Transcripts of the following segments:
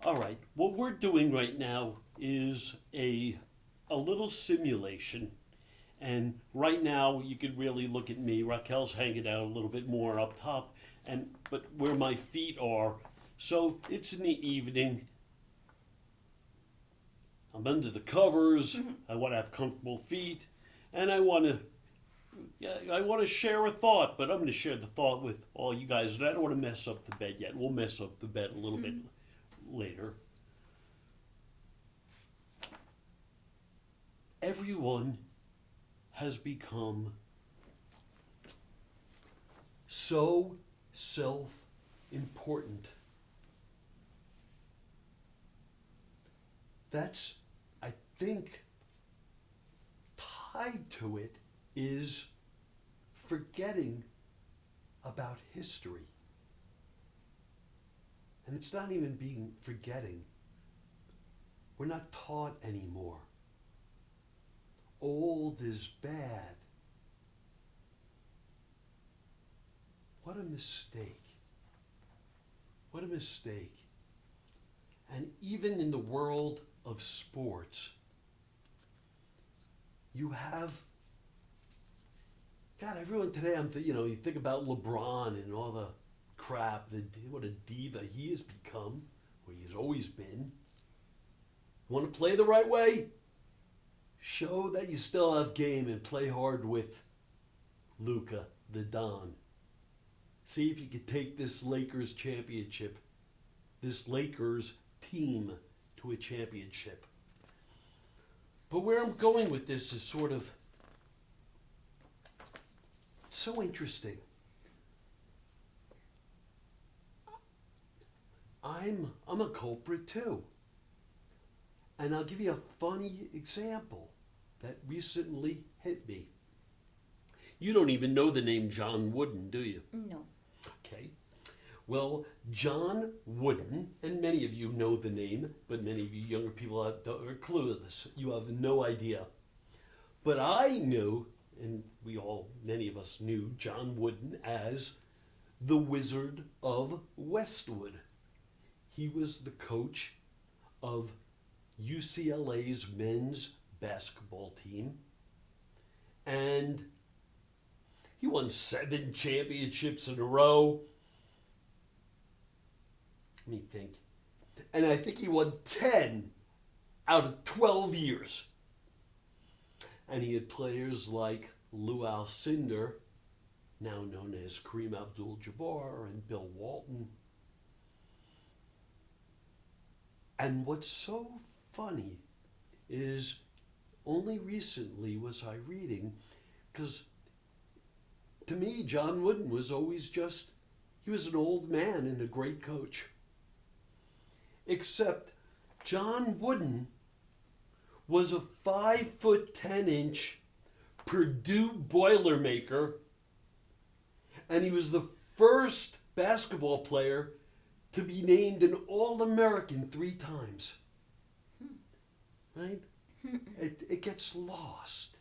All right, what we're doing right now is a little simulation. And right now, you could really look at me. Raquel's hanging out a little bit more up top, but where my feet are. So it's in the evening. I'm under the covers. I want to have comfortable feet, and I want to share a thought. But I'm going to share the thought with all you guys. And I don't want to mess up the bed yet. We'll mess up the bed a little bit later. Everyone has become so self-important. That's, I think, tied to it is forgetting about history. And it's not even being forgetting. We're not taught anymore. Old is bad. What a mistake. What a mistake. And even in the world of sports, you have, God, everyone today, you think about LeBron and all the crap, what a diva he has become, or he's always been. Want to play the right way? Show that you still have game and play hard with Luka, the Don. See if you could take this Lakers championship, this Lakers team to a championship. But where I'm going with this is sort of so interesting. I'm a culprit too. And I'll give you a funny example that recently hit me. You don't even know the name John Wooden, do you? No. Okay. Well, John Wooden, and many of you know the name, but many of you younger people are clueless. You have no idea. But I knew, and many of us knew John Wooden as the Wizard of Westwood. He was the coach of UCLA's men's basketball team, and he won 7 championships in a row. Let me think. And I think he won 10 out of 12 years. And he had players like Lou Alcindor, now known as Kareem Abdul-Jabbar, and Bill Walton. And what's so funny is only recently was I reading, because to me, John Wooden was always he was an old man and a great coach. Except John Wooden was a 5'10" Purdue Boilermaker, and he was the first basketball player to be named an All-American 3 times. Right? It gets lost.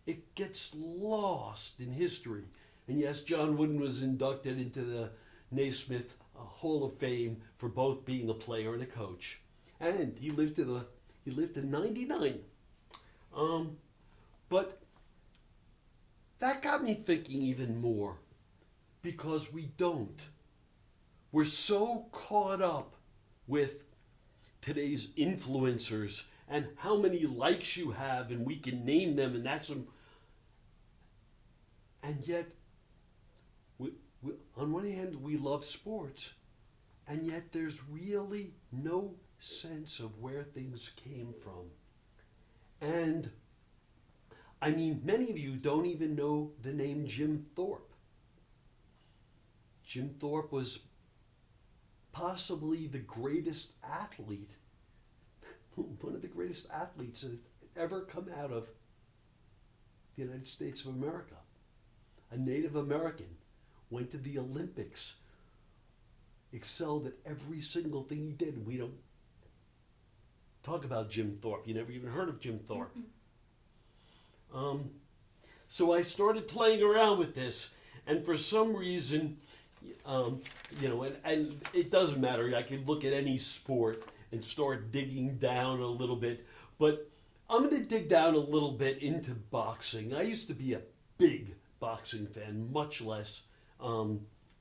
It gets lost in history. And yes, John Wooden was inducted into the Naismith Hall of Fame for both being a player and a coach. And he lived to 99. But that got me thinking even more, because we don't. We're so caught up with today's influencers and how many likes you have, and we can name them, and that's them. And yet, we, on one hand, we love sports, and yet there's really no sense of where things came from. And I mean, many of you don't even know the name Jim Thorpe. Jim Thorpe was possibly the greatest athlete, one of the greatest athletes that ever come out of the United States of America. A Native American, went to the Olympics, excelled at every single thing he did. We don't talk about Jim Thorpe. You never even heard of Jim Thorpe. So I started playing around with this, and for some reason, and it doesn't matter. I can look at any sport and start digging down a little bit. But I'm going to dig down a little bit into boxing. I used to be a big boxing fan, much less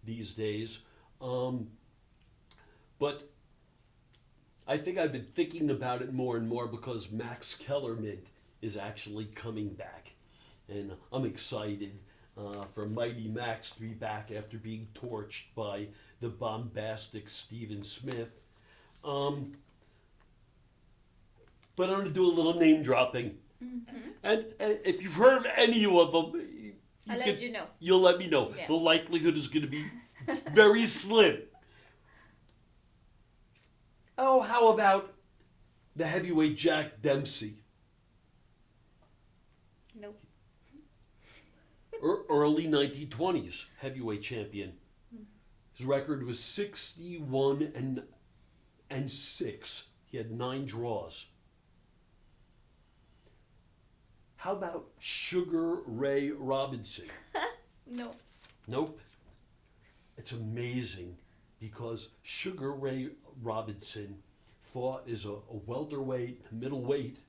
these days. But I think I've been thinking about it more and more because Max Kellerman is actually coming back. And I'm excited for Mighty Max to be back after being torched by the bombastic Stephen Smith. But I'm going to do a little name dropping. Mm-hmm. And if you've heard of any of them, I'll let you know. You'll let me know. Yeah. The likelihood is going to be very slim. Oh, how about the heavyweight Jack Dempsey? Nope. Early 1920s heavyweight champion. His record was 61-6. He had 9 draws. How about Sugar Ray Robinson? No. Nope. It's amazing because Sugar Ray Robinson fought as a welterweight, middleweight.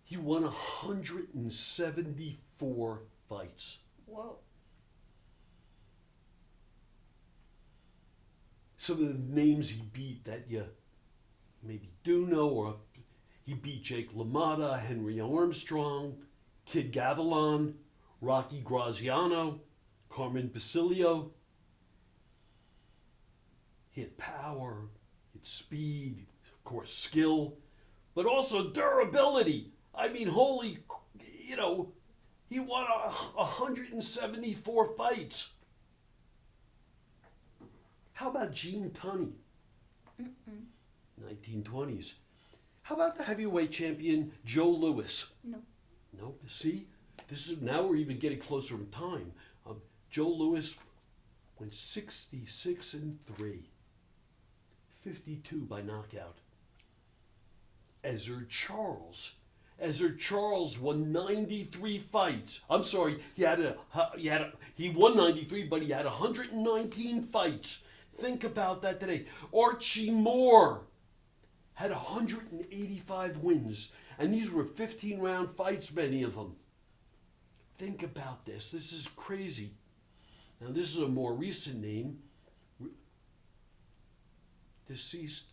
He won 174 fights. Whoa. Some of the names he beat that you maybe do know, or he beat Jake LaMotta, Henry Armstrong, Kid Gavilan, Rocky Graziano, Carmen Basilio. He had power, he had speed, of course, skill, but also durability. I mean, holy, he won 174 fights. How about Gene Tunney? 1920s. How about the heavyweight champion Joe Louis? No. Nope. See, now we're even getting closer in time. Joe Louis went 66-3, 52 by knockout. Ezzard Charles won 93 fights. I'm sorry, he won 93, but he had 119 fights. Think about that today. Archie Moore had 185 wins, and these were 15-round fights, many of them. Think about this. This is crazy. Now, this is a more recent name. Deceased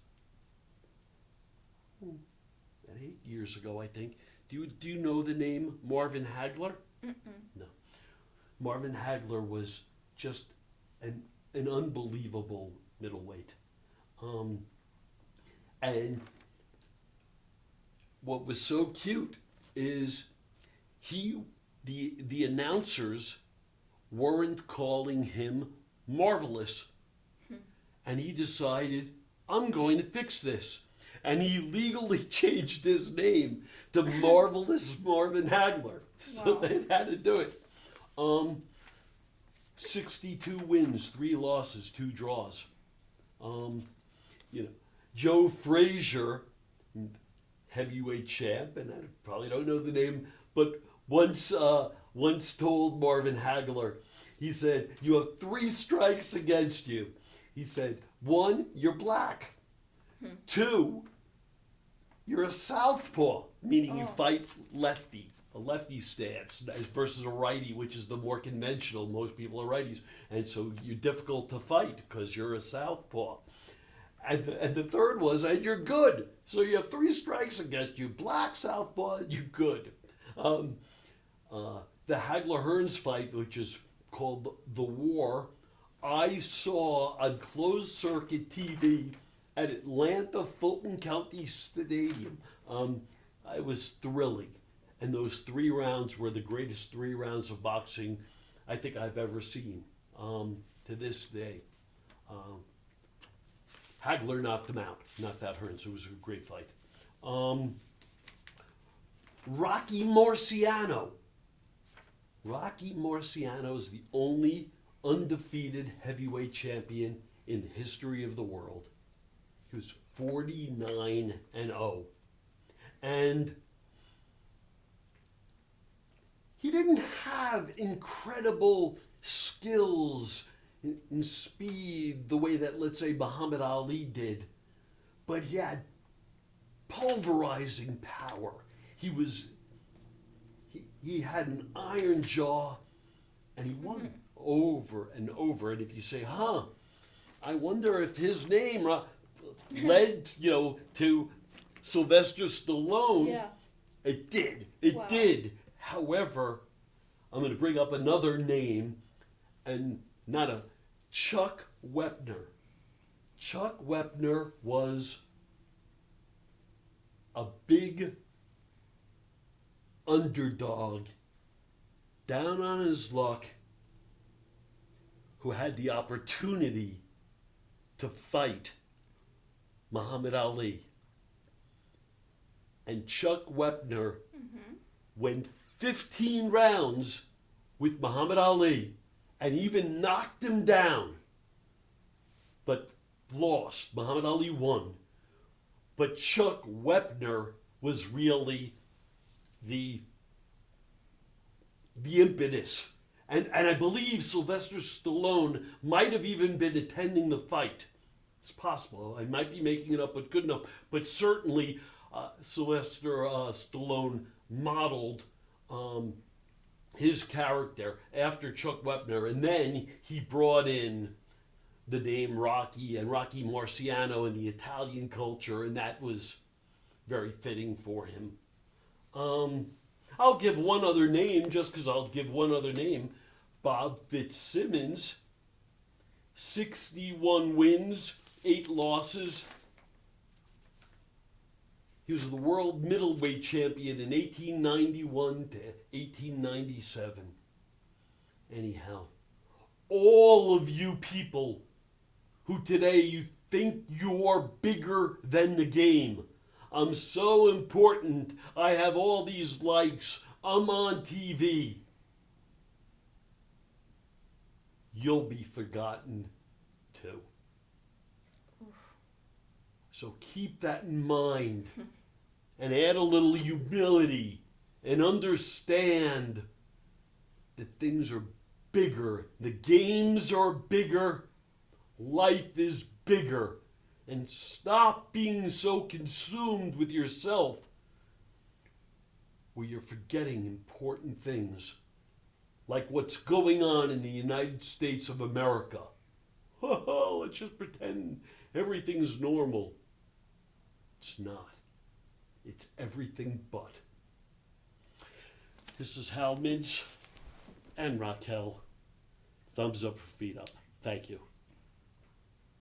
about 8 years ago, I think. Do you know the name Marvin Hagler? No. Marvin Hagler was just an unbelievable middleweight. And what was so cute is the announcers weren't calling him Marvelous. And he decided, I'm going to fix this. And he legally changed his name to Marvelous Marvin Hagler. So Wow. they had to do it. 62 wins, 3 losses, 2 draws. Joe Frazier, heavyweight champ, and I probably don't know the name, but once told Marvin Hagler, he said, you have 3 strikes against you. He said, 1, you're black. 2, you're a southpaw, meaning you fight lefty, a lefty stance versus a righty, which is the more conventional. Most people are righties. And so you're difficult to fight because you're a southpaw. And the third was, and you're good. So you have 3 strikes against you, black, southpaw, and you're good. The Hagler-Hearns fight, which is called The War, I saw on closed circuit TV at Atlanta Fulton County Stadium. It was thrilling. And those 3 rounds were the greatest 3 rounds of boxing I think I've ever seen to this day. Hagler knocked him out, knocked out Hearns. It was a great fight. Rocky Marciano. Rocky Marciano is the only undefeated heavyweight champion in the history of the world. He was 49-0. And he didn't have incredible skills and speed the way that, let's say, Muhammad Ali did. but he had pulverizing power. He had an iron jaw, and he won over and over. And if you say, I wonder if his name led, to Sylvester Stallone. Yeah. It did. It Wow. did. However, I'm going to bring up another name, and not a Chuck Wepner. Chuck Wepner was a big underdog, down on his luck, who had the opportunity to fight Muhammad Ali. And Chuck Wepner went 15 rounds with Muhammad Ali and even knocked him down, but lost. Muhammad Ali won. But Chuck Wepner was really the impetus. And I believe Sylvester Stallone might have even been attending the fight. It's possible. I might be making it up, but good enough. But certainly Sylvester Stallone modeled his character after Chuck Wepner. And then he brought in the name Rocky and Rocky Marciano in the Italian culture, and that was very fitting for him. I'll give one other name, just because I'll give one other name. Bob Fitzsimmons, 61 wins, 8 losses. He was the world middleweight champion in 1891 to 1897. Anyhow, all of you people who today you think you're bigger than the game. I'm so important. I have all these likes. I'm on TV. You'll be forgotten too. Oof. So keep that in mind and add a little humility and understand that things are bigger. The games are bigger. Life is bigger. And stop being so consumed with yourself where you're forgetting important things, like what's going on in the United States of America. Let's just pretend everything's normal. It's not. It's everything but. This is Hal Mintz and Raquel. Thumbs up or feet up. Thank you.